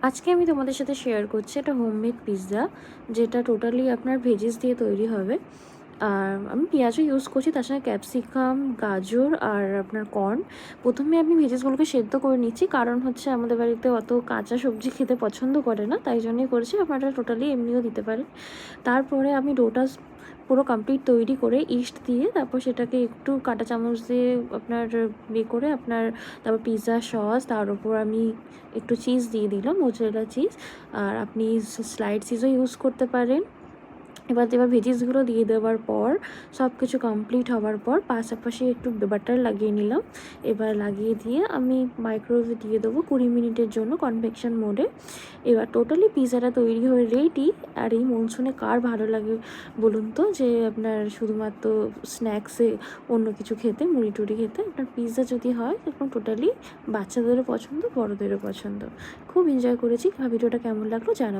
আজকে আমি তোমাদের সাথে শেয়ার করছি একটা হোমমেড পিৎজা, যেটা টোটালি আপনার ভেজিস দিয়ে তৈরি হবে। আর আমি পেঁয়াজও ইউজ করছি, তার সঙ্গে ক্যাপসিকাম, গাজর আর আপনার কর্ন। প্রথমে আমি ভেজিসগুলোকে সেদ্ধ করে নিচ্ছি, কারণ হচ্ছে আমাদের বাড়িতে অত কাঁচা সবজি খেতে পছন্দ করে না, তাই জন্যই করেছি। আপনারা টোটালি এমনিও দিতে পারেন। তারপরে আমি ডোটা পুরো কমপ্লিট তৈরি করে ইস্ট দিয়ে, তারপর সেটাকে একটু কাঁটা চামচ দিয়ে আপনার করে আপনার, তারপর পিৎজা সস, তার উপর আমি একটু চিজ দিয়ে দিলাম, মোজারেলা চিজ। আর আপনি স্লাইড চিজও ইউজ করতে পারেন। এবার ভেজিসগুলো দিয়ে দেওয়ার পর সব কিছু কমপ্লিট হওয়ার পর পাশাপাশি একটু বাটার লাগিয়ে নিলাম। এবার লাগিয়ে দিয়ে আমি মাইক্রোওয়েভে দিয়ে দেবো 20 মিনিটের জন্য কনভেকশন মোডে। এবার টোটালি পিৎজাটা তৈরি হয়ে রেডি। আর এই মনসুনে কার ভালো লাগে বলুন তো, যে আপনার শুধুমাত্র স্ন্যাক্সে অন্য কিছু খেতে, মুড়ি টুড়ি খেতে, আপনার পিৎজা যদি হয় তখন টোটালি বাচ্চাদেরও পছন্দ, বড়োদেরও পছন্দ। খুব এনজয় করেছি। ভিডিওটা কেমন লাগলো জানাবেন।